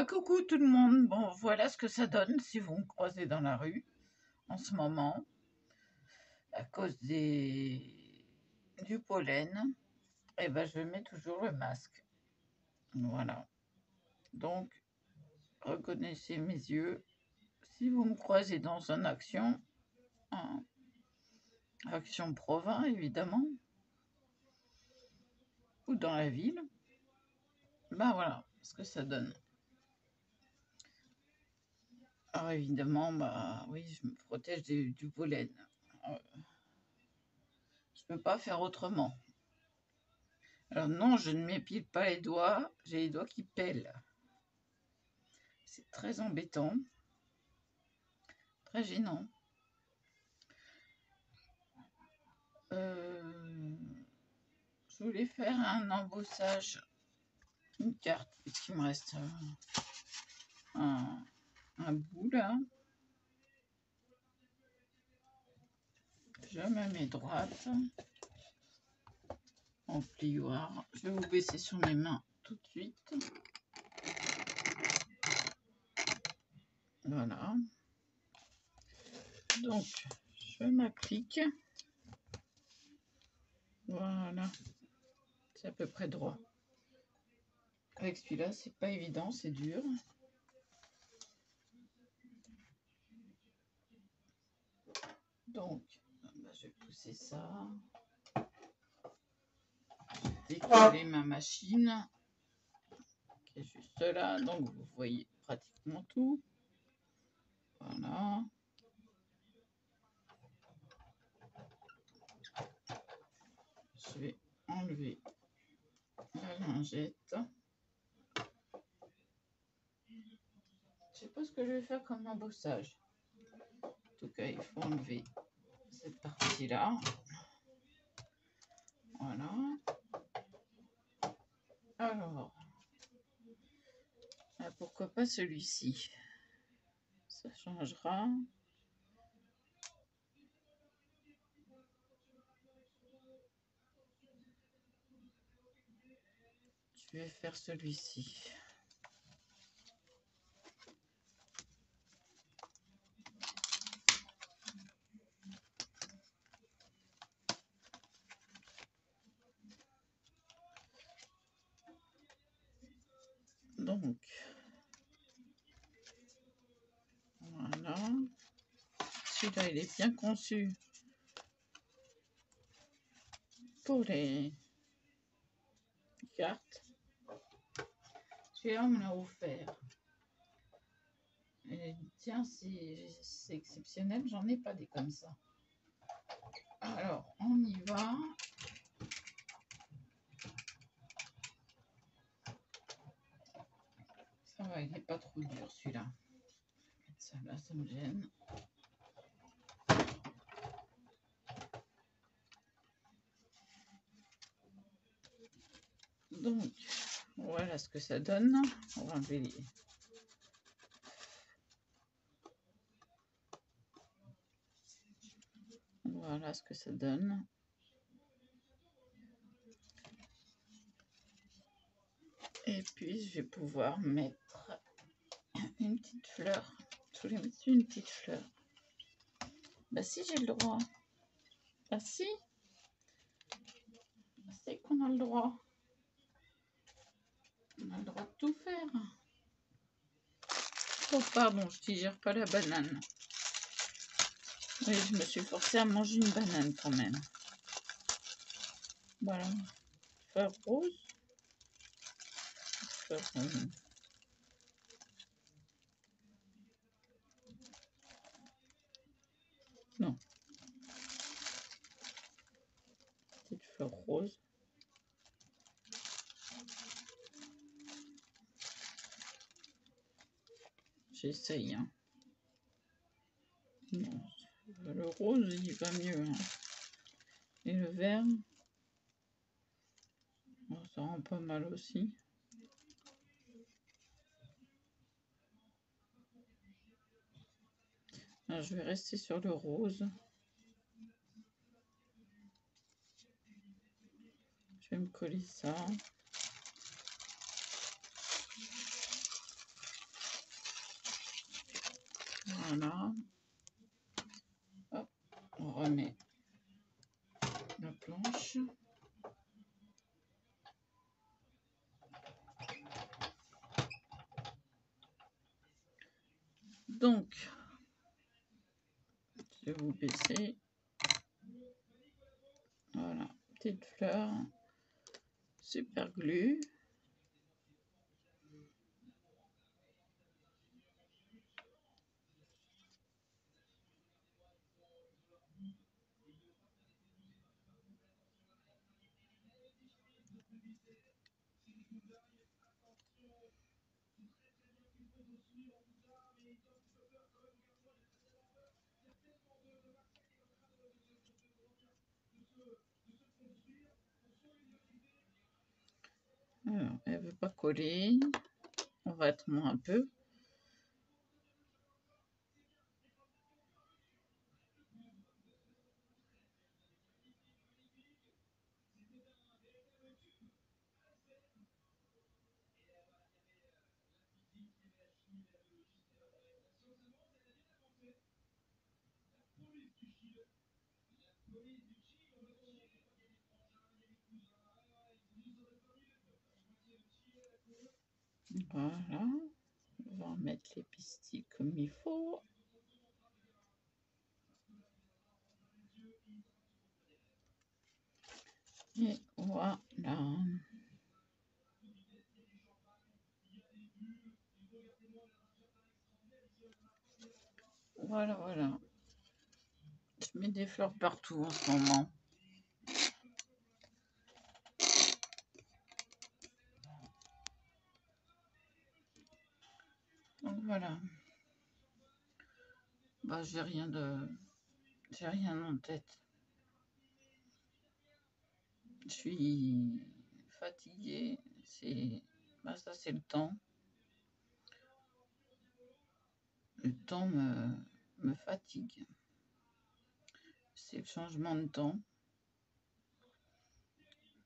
Coucou tout le monde, bon voilà ce que ça donne si vous me croisez dans la rue en ce moment à cause du pollen, et ben je mets toujours le masque, voilà, donc reconnaissez mes yeux si vous me croisez dans une action, hein, action Provins évidemment, ou dans la ville, ben voilà ce que ça donne. Alors évidemment, bah oui, je me protège du pollen. Je peux pas faire autrement. Alors non, je ne m'épile pas les doigts, j'ai les doigts qui pèlent. C'est très embêtant, très gênant. Je voulais faire un embossage, une carte, puisqu'il me reste un bout là. Je me mets droite en plioir. Je vais vous baisser sur mes mains tout de suite. Voilà. Donc, je m'applique. Voilà. C'est à peu près droit. Avec celui-là, c'est pas évident, c'est dur. Donc, je vais pousser ça. Décoller ma machine qui est juste là, donc vous voyez pratiquement tout. Voilà. Je vais enlever la lingette. Je sais pas ce que je vais faire comme embossage. En tout cas, il faut enlever cette partie-là. Voilà. Alors, pourquoi pas celui-ci? Ça changera. Je vais faire celui-ci. Donc, voilà. Celui-là, il est bien conçu pour les cartes. Celui-là, on me l'a offert. Et tiens, c'est exceptionnel, j'en ai pas des comme ça. Alors, on y va. Ça va, il n'est pas trop dur celui-là. Ça là, ça me gêne. Donc, voilà ce que ça donne. On va enlever les... Voilà ce que ça donne. Et puis, je vais pouvoir mettre une petite fleur. Je voulais mettre une petite fleur. Bah si, j'ai le droit. Bah si. C'est qu'on a le droit. On a le droit de tout faire. Oh pardon, je digère pas la banane. Oui, je me suis forcée à manger une banane quand même. Voilà. Fleur rose. Fleur rose. Non. Petite fleur rose. J'essaye. Hein. Non, le rose, il va mieux. Hein. Et le vert, bon, ça rend pas mal aussi. Je vais rester sur le rose. Je vais me coller ça. Voilà. Hop, on remet la planche. Donc, je vais vous baisser. Voilà, petite fleur. Super glue. Alors, elle veut pas coller. On va attendre un peu. Voilà. On va remettre les pistilles comme il faut. Et voilà. Voilà, voilà. Je mets des fleurs partout en ce moment. Donc voilà. Bah, j'ai rien en tête. Je suis fatiguée. Ça, c'est le temps. Le temps me fatigue. C'est le changement de temps.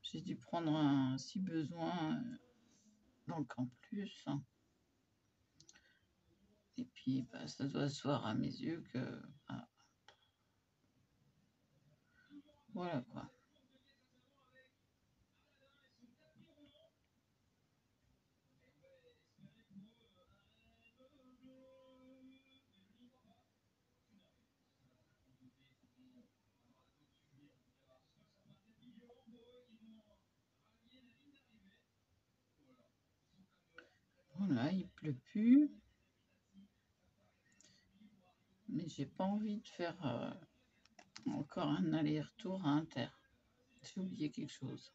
J'ai dû prendre si besoin, donc en plus. Et puis, bah, ça doit se voir à mes yeux que... Ah, voilà quoi. Voilà, il pleut plus. Mais j'ai pas envie de faire encore un aller-retour à Inter. J'ai oublié quelque chose.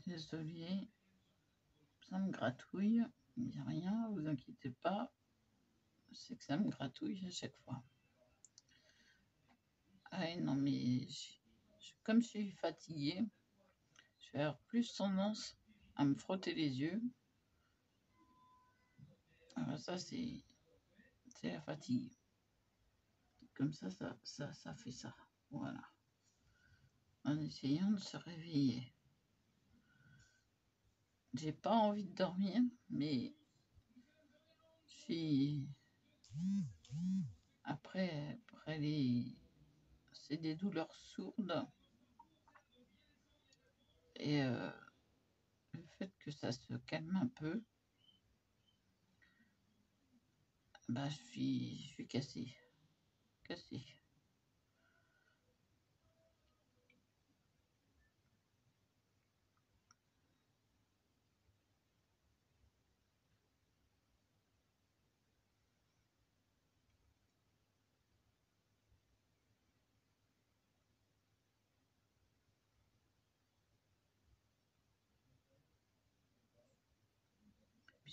Désolée, ça me gratouille. Il n'y a rien, vous inquiétez pas. C'est que ça me gratouille à chaque fois. Ah non, mais comme je suis fatiguée, je vais avoir plus tendance à me frotter les yeux. Alors ça, c'est la fatigue. Comme ça fait ça. Voilà. En essayant de se réveiller. J'ai pas envie de dormir, mais après c'est des douleurs sourdes. Et le fait que ça se calme un peu, Bah, je suis cassée. Cassée.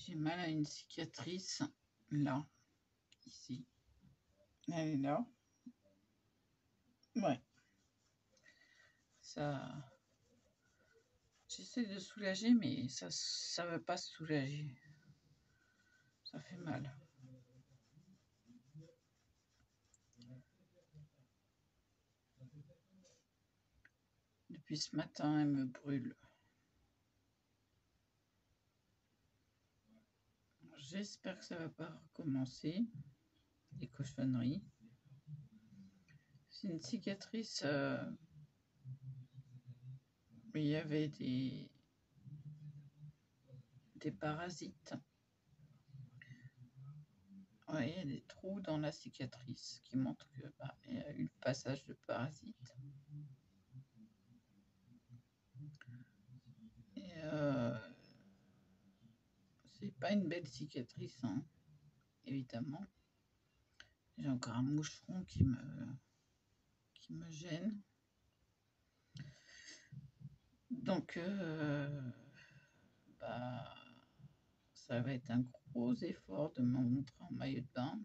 J'ai mal à une cicatrice, là, ici. Elle est là. Ouais. Ça... J'essaie de soulager, mais ça veut pas se soulager. Ça fait mal. Depuis ce matin, elle me brûle. J'espère que ça va pas recommencer. Des cochonneries. C'est une cicatrice. Il y avait des parasites. Ouais, il y a des trous dans la cicatrice qui montrent que il y a eu le passage de parasites. Et c'est pas une belle cicatrice, hein, évidemment. J'ai encore un moucheron qui me gêne. Donc, ça va être un gros effort de me montrer en maillot de bain.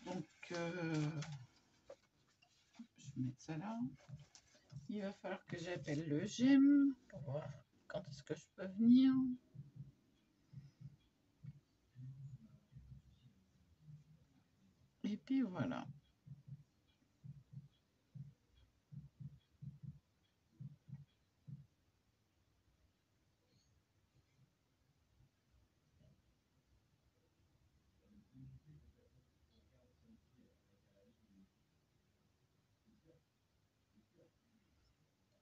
Donc, je vais mettre ça là. Il va falloir que j'appelle le GEM pour voir quand est-ce que je peux venir. Et puis voilà.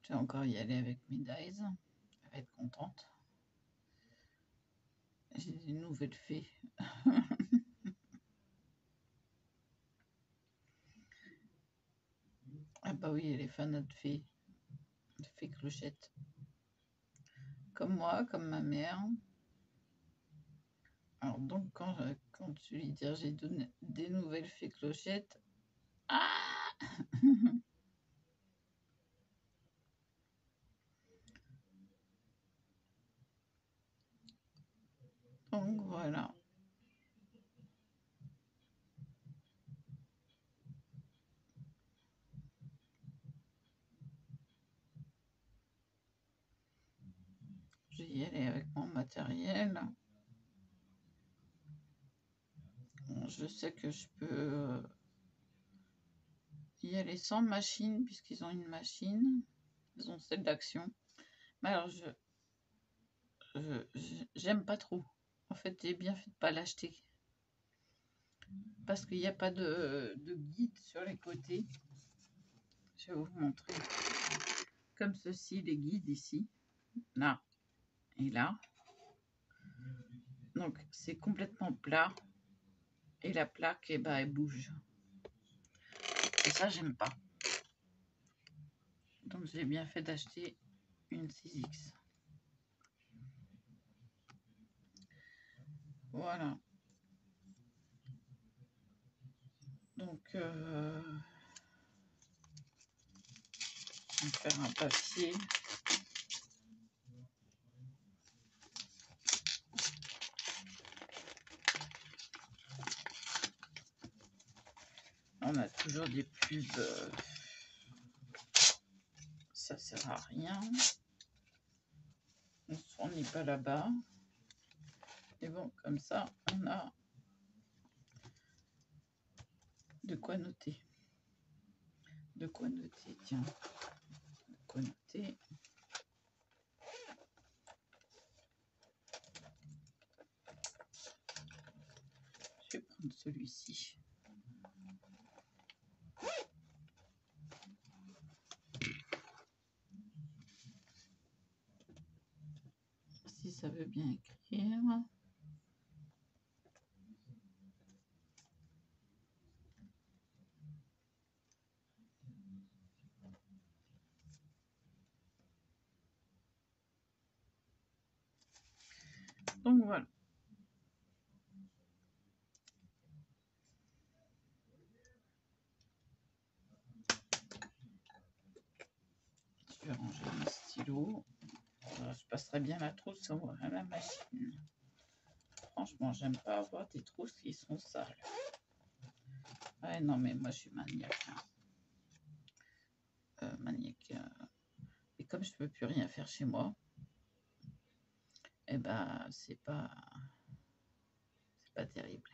Je vais encore y aller avec mes dyes. Elle va être contente. J'ai des nouvelles fées. Ah bah oui, elle est fan de fées. De fées clochettes. Comme moi, comme ma mère. Alors donc, quand je lui dis j'ai des nouvelles fées clochettes, ah donc voilà. Je vais y aller avec mon matériel. Bon, je sais que je peux y aller sans machine, puisqu'ils ont une machine. Ils ont celle d'action. Mais alors, j'aime pas trop. En fait, j'ai bien fait de pas l'acheter. Parce qu'il n'y a pas de guide sur les côtés. Je vais vous montrer. Comme ceci, les guides ici. Là et là. Donc, c'est complètement plat. Et la plaque, eh ben, elle bouge. Et ça, j'aime pas. Donc, j'ai bien fait d'acheter une 6X. Voilà. Donc, on va faire un papier. On a toujours des pubs. Ça sert à rien. On n'est pas là-bas. Et bon, comme ça, on a de quoi noter. De quoi noter, tiens. De quoi noter. Je vais prendre celui-ci. ça veut bien écrire. Donc voilà. Je vais ranger mes stylos. Je passerai bien la trousse à la machine. Franchement, j'aime pas avoir des trousses qui sont sales. Ouais, non, mais moi, je suis maniaque. Maniaque. Et comme je peux plus rien faire chez moi, eh ben, c'est pas terrible.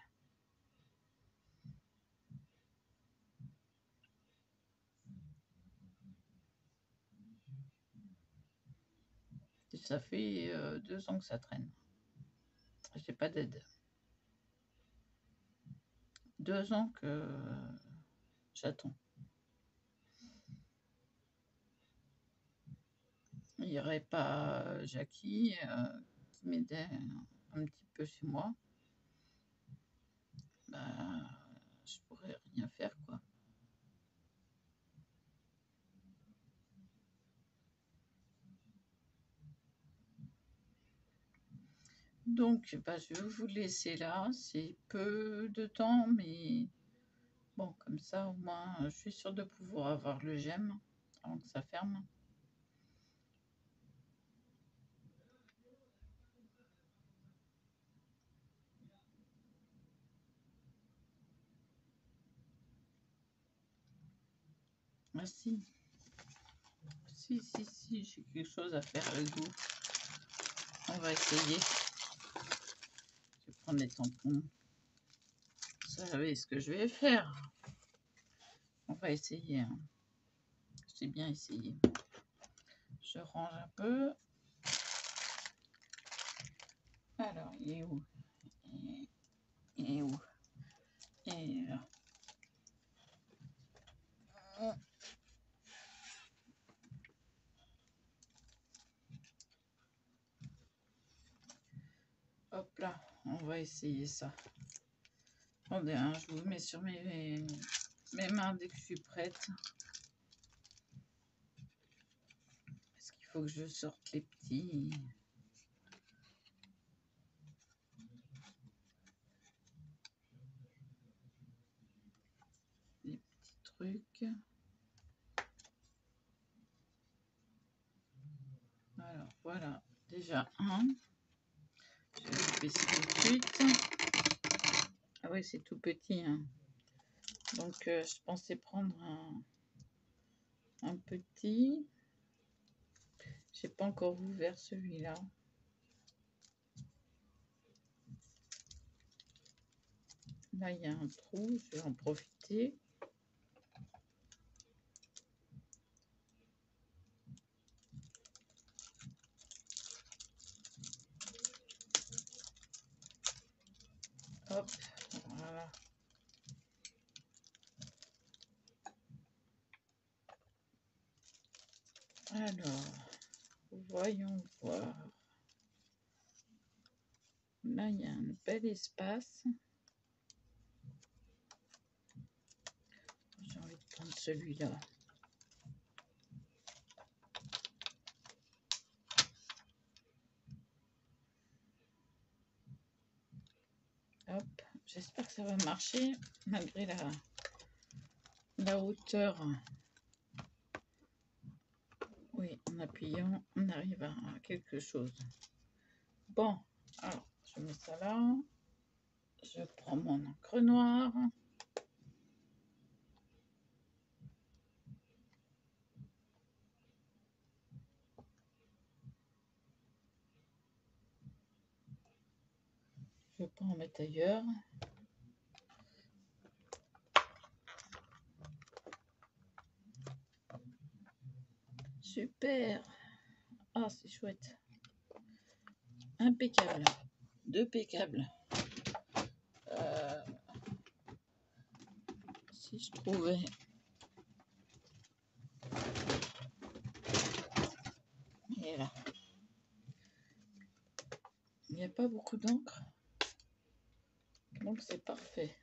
Ça fait 2 ans que ça traîne. J'ai pas d'aide. 2 ans que j'attends. Il n'y aurait pas Jackie qui m'aidait un petit peu chez moi. Bah, je pourrais rien faire, quoi. Donc, bah, je vais vous laisser là. C'est peu de temps, mais bon, comme ça, au moins, je suis sûre de pouvoir avoir le j'aime avant que ça ferme. Ah si, si, j'ai quelque chose à faire le dos. On va essayer. Je vais prendre les tampons. Vous savez ce que je vais faire. On va essayer. Hein. J'ai bien essayé. Je range un peu. Alors, il est où? Il est où? Il est là. Hop là, on va essayer ça. Attendez, hein, je vous mets sur mes mains dès que je suis prête. Parce qu'il faut que je sorte les petits trucs. Alors voilà, déjà un. Je vais le baisser tout de suite. Ah oui, c'est tout petit. Hein. Donc je pensais prendre un petit. J'ai pas encore ouvert celui-là. Là, il y a un trou, je vais en profiter. Hop, voilà. Alors, voyons voir. Là, il y a un bel espace. J'ai envie de prendre celui-là. Hop, j'espère que ça va marcher malgré la hauteur. Oui, en appuyant, on arrive à quelque chose. Bon, alors, je mets ça là. Je prends mon encre noire. Je vais pas en mettre ailleurs. Super. Ah, c'est chouette. Impeccable. 2 pécables. Si je trouvais et là pas beaucoup d'encre. Donc c'est parfait.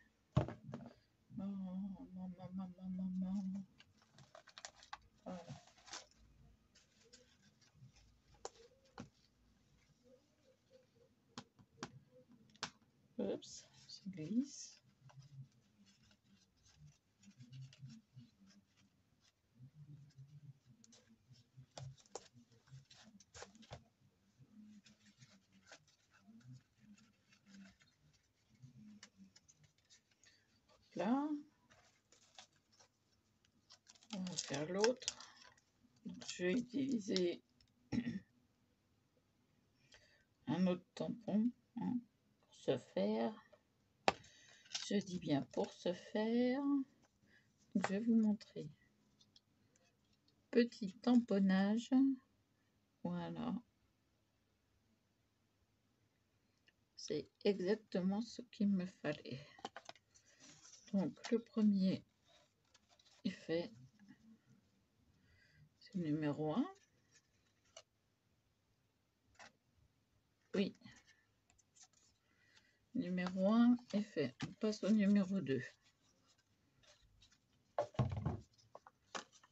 Voilà. Oups, ça glisse. Là, on va faire l'autre. Je vais utiliser un autre tampon hein, pour ce faire. Je dis bien pour ce faire. Je vais vous montrer. Petit tamponnage. Voilà. C'est exactement ce qu'il me fallait. Donc le premier est fait. C'est le numéro 1. Oui. Numéro 1 est fait. On passe au numéro 2.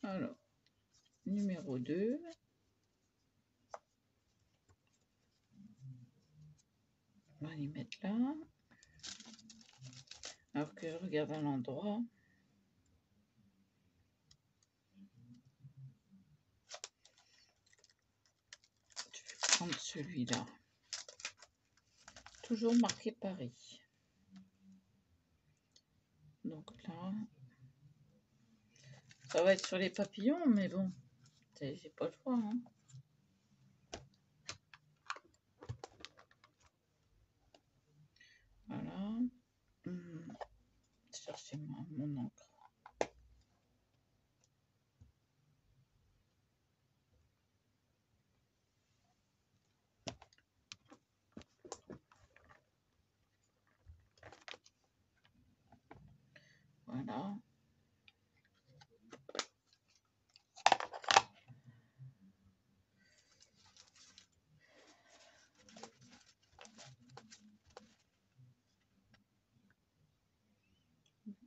Alors, numéro 2. On va les mettre là. Alors que je regarde à l'endroit. Je vais prendre celui-là. Toujours marqué Paris. Donc là, ça va être sur les papillons, mais bon, j'ai pas le choix. Hein. Voilà. Cherchez mon encre. Voilà.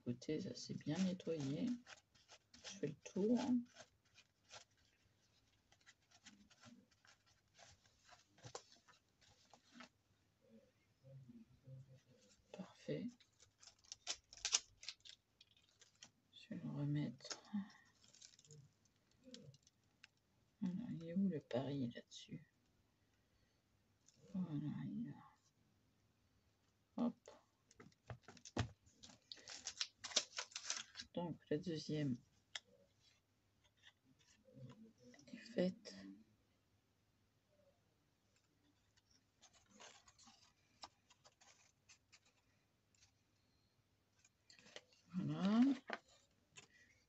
Écoutez, ça c'est bien nettoyé. Je fais le tour. Parfait. Je vais le remettre. Voilà, il est où le Paris là-dessus? Voilà, il est là. Hop. Donc la deuxième est faite. Voilà.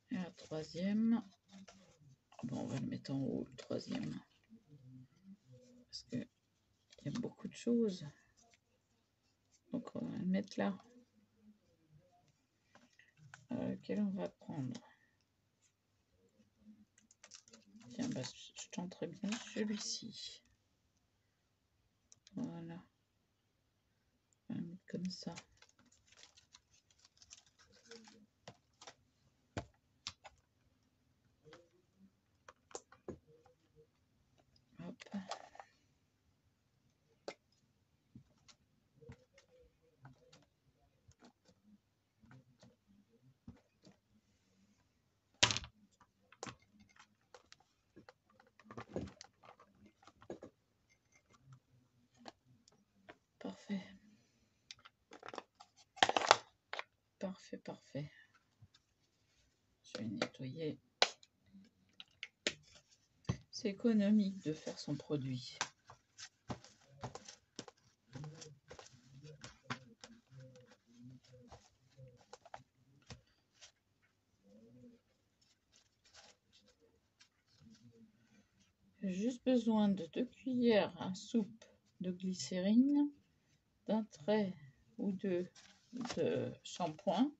Et la troisième. Bon, on va le mettre en haut, le troisième. Parce que il y a beaucoup de choses. Donc on va le mettre là. Lequel on va prendre? Tiens, bah, je tenterai bien celui-ci. Voilà. On va le mettre comme ça. Hop. Parfait. Parfait, parfait. Je vais nettoyer. C'est économique de faire son produit. J'ai juste besoin de 2 cuillères à soupe de glycérine, d'un trait ou deux de shampoing,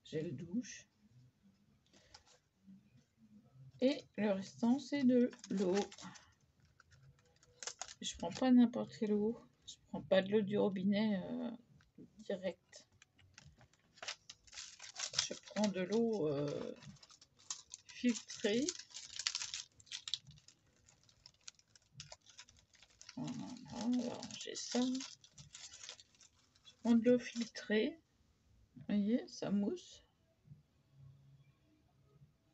gel douche, et le restant c'est de l'eau. Je prends pas n'importe quelle eau, Je prends pas de l'eau du robinet direct. Je prends de l'eau filtrée. Voilà, on va ranger ça. Je prends de l'eau filtrée. Vous voyez, ça mousse.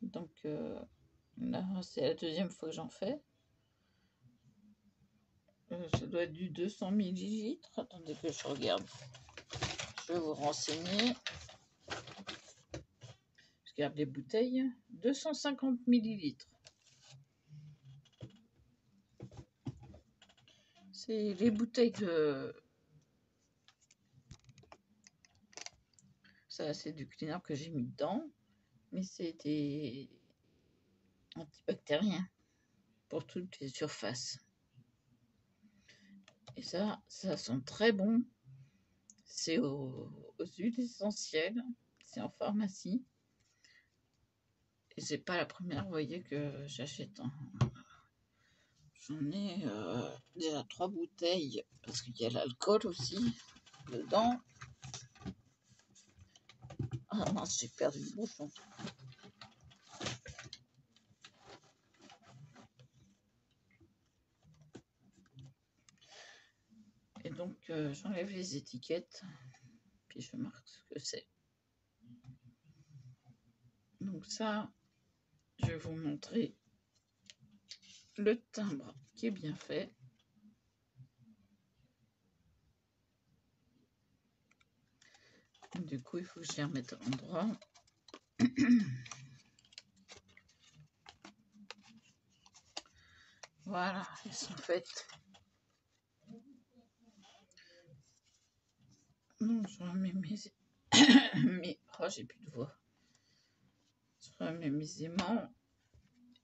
Donc là, c'est la deuxième fois que j'en fais. Ça doit être du 200 millilitres. Attendez que je regarde. Je vais vous renseigner. Je garde les bouteilles. 250 millilitres. C'est les bouteilles de... Ça, c'est du cleaner que j'ai mis dedans. Mais c'était antibactérien pour toutes les surfaces. Et ça sent très bon. C'est aux huiles essentielles. C'est en pharmacie. Et c'est pas la première, vous voyez, que j'achète. J'en ai déjà 3 bouteilles. Parce qu'il y a l'alcool aussi dedans. Ah mince, j'ai perdu le bouchon. Et donc, j'enlève les étiquettes. Puis je marque ce que c'est. Donc ça, je vais vous montrer le timbre qui est bien fait. Du coup, il faut que je les remette à l'endroit. Voilà, elles sont faites. Non, je remets mes... Oh, j'ai plus de voix. Je remets mes aimants.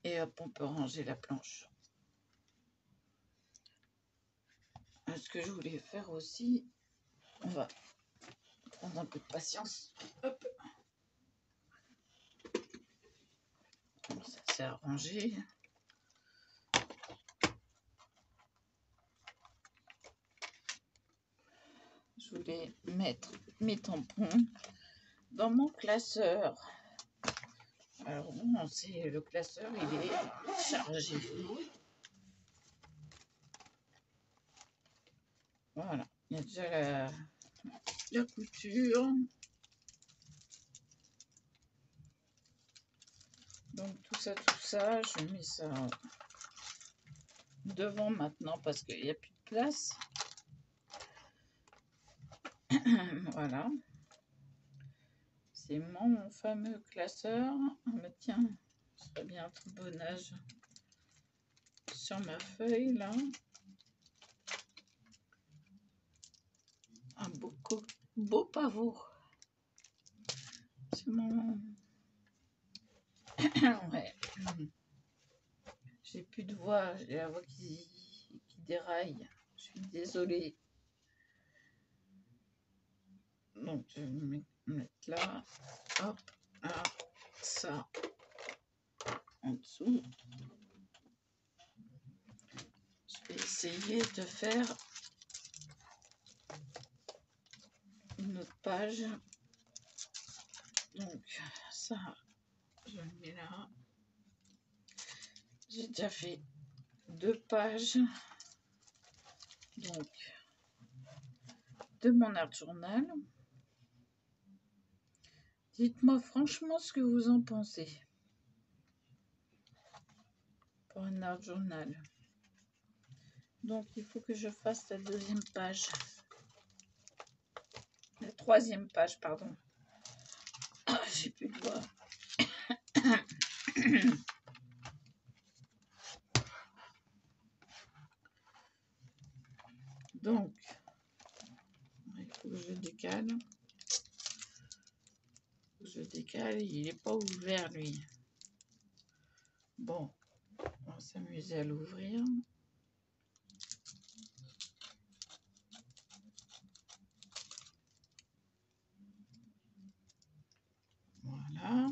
Et hop, on peut ranger la planche. Ce que je voulais faire aussi, on va prendre un peu de patience. Hop. Bon, ça c'est arrangé. Je voulais mettre mes tampons dans mon classeur. Alors bon, c'est le classeur, il est chargé. Voilà, il y a déjà la couture. Donc tout ça, je mets ça devant maintenant parce qu'il n'y a plus de place. Voilà. C'est mon fameux classeur. Ah mais tiens, ce serait bien un trombonnage sur ma feuille là. Un beau pavot. C'est mon... ouais. J'ai plus de voix, j'ai la voix qui déraille. Je suis désolée. Donc je vais mettre là. Hop, là, ça en dessous. Je vais essayer de faire une autre page. Donc ça, je le mets là. J'ai déjà fait 2 pages. Donc de mon art journal. Dites-moi franchement ce que vous en pensez. Pour un art journal. Donc il faut que je fasse la deuxième page. La troisième page, pardon. Ah, j'ai plus de voix. Donc, il faut que je décale. Il n'est pas ouvert lui. Bon, on va s'amuser à l'ouvrir. Voilà.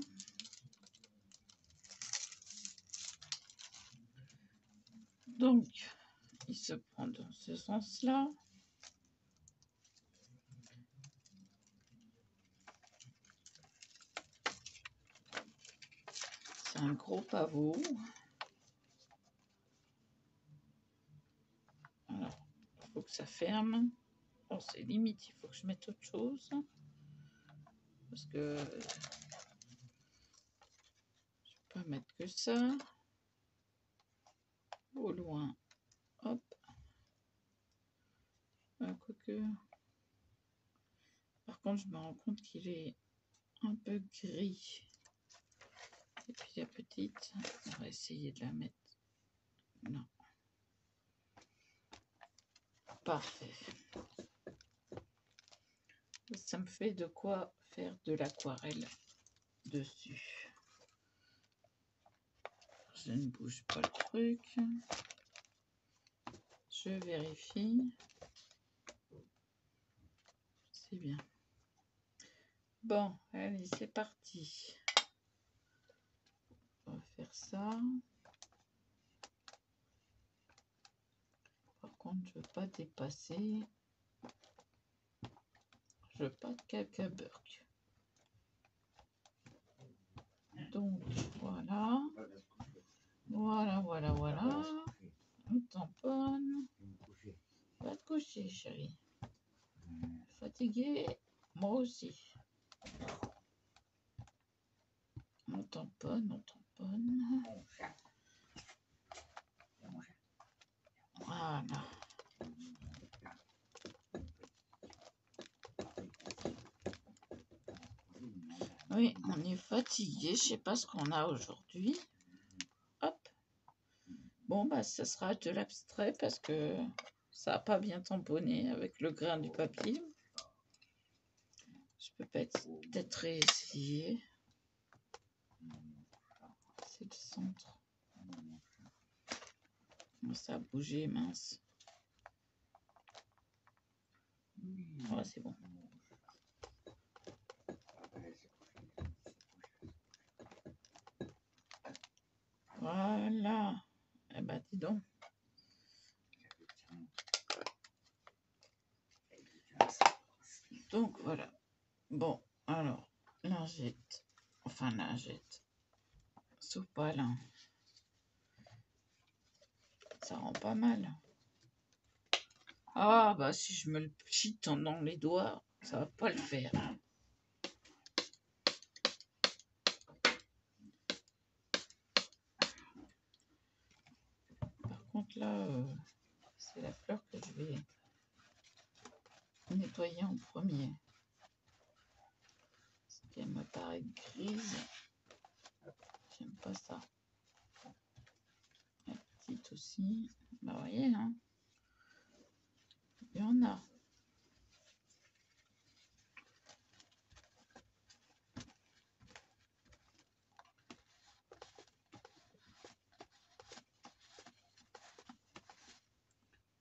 Donc, il se prend dans ce sens-là. c'est un gros pavot. Alors, il faut que ça ferme. Bon, c'est limite, il faut que je mette autre chose. Parce que je peux pas mettre que ça. Au loin, hop. Quoique. Par contre, je me rends compte qu'il est un peu gris. Et puis la petite, on va essayer de la mettre. Non. Parfait. Ça me fait de quoi faire de l'aquarelle dessus. Je ne bouge pas le truc. Je vérifie. C'est bien. Bon, allez, c'est parti. On va faire ça. Par contre, je ne veux pas dépasser. Je veux pas de cacaburk. Donc, voilà. Voilà. On tamponne. Va te coucher, chérie. Fatigué, moi aussi. On tamponne. Voilà. Oui, on est fatigué. Je sais pas ce qu'on a aujourd'hui. Hop. Bon, bah, ça sera de l'abstrait parce que ça n'a pas bien tamponné avec le grain du papier. Je peux peut-être réessayer. C'est le centre. Ça a bougé, mince. Ouais, c'est bon. Voilà. Eh ben, dis donc. Donc, voilà. Bon, alors, lingette. Enfin, lingette. Sopalin. Ça rend pas mal. Ah, bah, si je me le chie dans les doigts, ça va pas le faire. Par contre, là, c'est la fleur que je vais nettoyer en premier. Parce qu'elle me paraît grise. J'aime pas ça. La petite aussi. Bah, vous voyez, hein. Il y en a.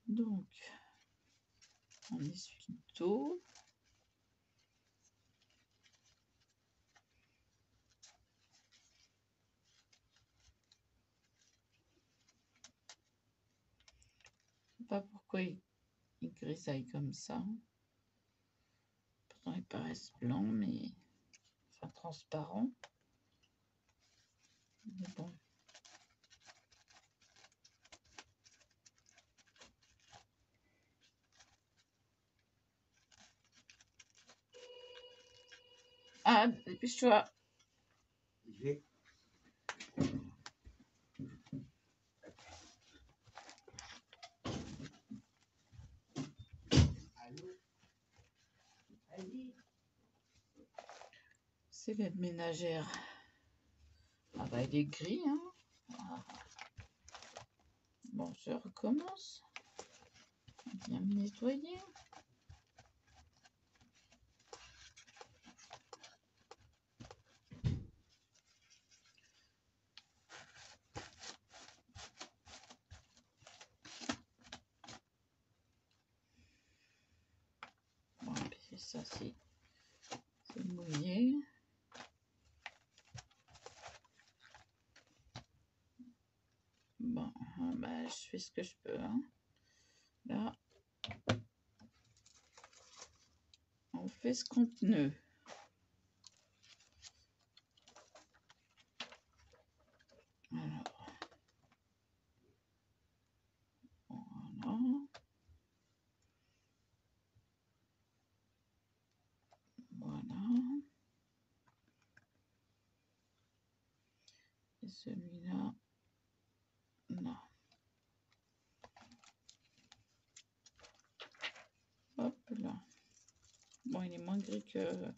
Donc, on essuie plutôt. Je sais pas pourquoi il grisaille comme ça. Pourtant, ils paraissent blancs, mais enfin transparents. Mais bon. Ah, dépêche-toi. C'est l'aide ménagère. Ah bah, il est gris, hein. Ah. Bon, je recommence. Bien me nettoyer. Bon, puis ça, c'est mouillé. Bon, bah, je fais ce que je peux, hein. Là, on fait ce qu'on peut. Et celui-là, non. Hop là. Bon, il est moins gris que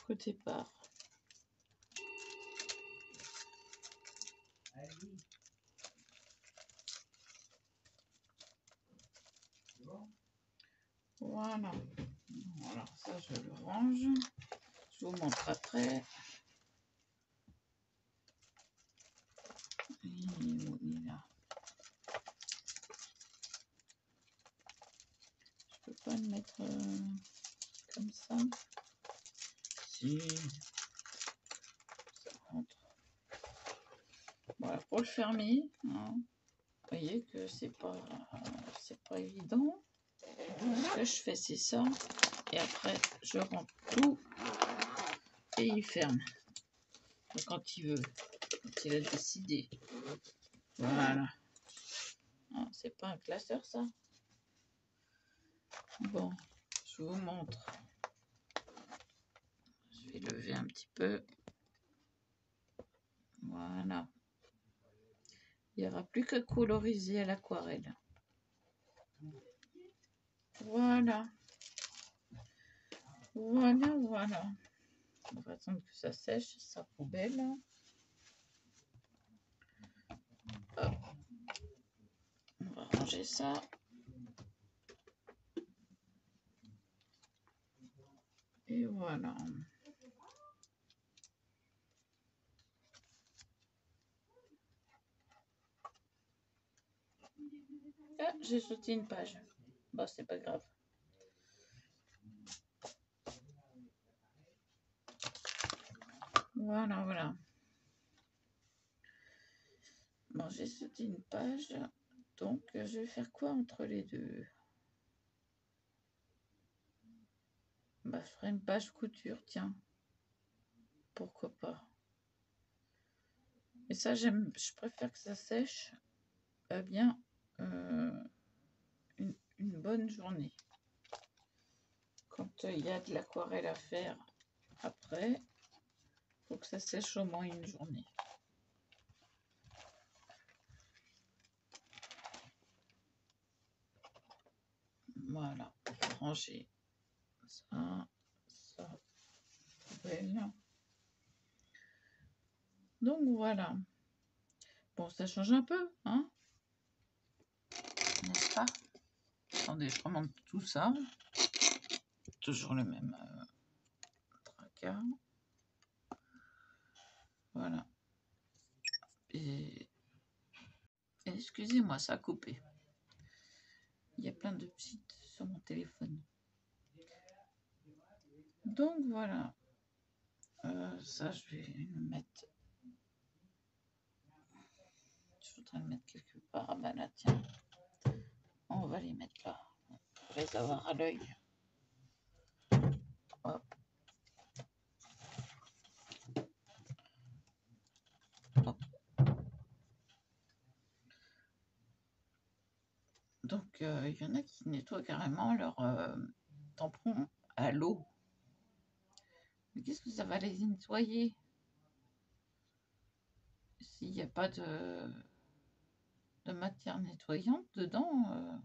qu'au départ. Voilà. Alors ça, je le range. Je vous montre après. Il est là. Je peux pas le mettre comme ça. Si. Ça rentre. Voilà, pour le fermer, hein, vous voyez que c'est pas évident. Ce que je fais, c'est ça. Et après, je rentre tout et il ferme. Quand il veut, quand il a décidé. Voilà. Ah, c'est pas un classeur, ça. Bon, je vous montre. Je vais lever un petit peu. Voilà. Il n'y aura plus que coloriser à l'aquarelle. Voilà. Voilà, voilà. On va attendre que ça sèche, sa poubelle. Hop. On va ranger ça. Et voilà. Ah, j'ai sauté une page. Bon, c'est pas grave. Voilà, voilà. Bon, j'ai sauté une page. Donc, je vais faire quoi entre les deux? Bah, je ferai une page couture, tiens. Pourquoi pas? Et ça, je préfère que ça sèche bien une bonne journée. Quand il y a de l'aquarelle à faire après, il faut que ça sèche au moins une journée. Voilà, ranger ça, poubelle. Donc voilà. Bon, ça change un peu, hein? N'est-ce pas? Attendez, je remonte tout ça. Toujours le même tracas. Voilà. Et excusez-moi, ça a coupé. Il y a plein de petites sur mon téléphone. Donc voilà. Ça, je vais le mettre. Je voudrais le mettre quelque part. Ah ben là, tiens. On va les mettre là. Pour les avoir à l'œil. Hop. Hop. Donc, il y en a qui nettoient carrément leur tampon à l'eau. Mais qu'est-ce que ça va les nettoyer? S'il n'y a pas de matière nettoyante dedans,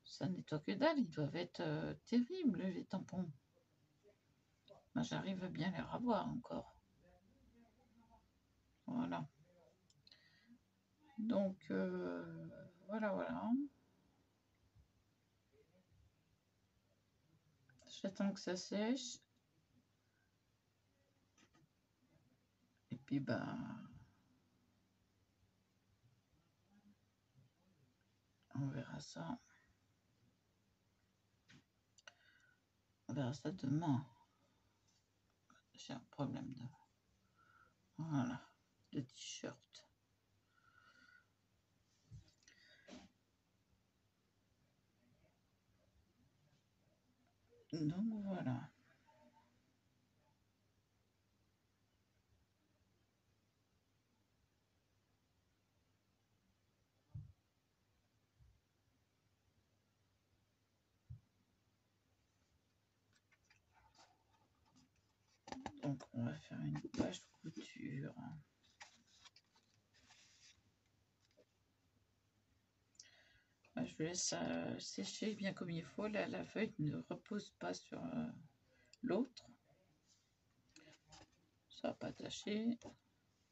ça nettoie que dalle. Ils doivent être terribles, les tampons. Moi, j'arrive à bien les revoir encore. Voilà. Donc, voilà, voilà. J'attends que ça sèche. Et puis, ben, on verra ça. On verra ça demain. J'ai un problème de... Voilà, de t-shirt. Donc, voilà. Donc, on va faire une page couture. je laisse sécher bien comme il faut. Là, la feuille ne repose pas sur l'autre. Ça va pas tâcher.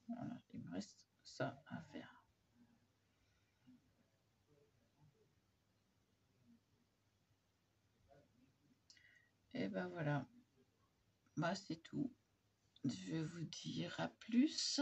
Voilà, il me reste ça à faire. Et ben voilà. Bah, c'est tout. Je vais vous dire à plus.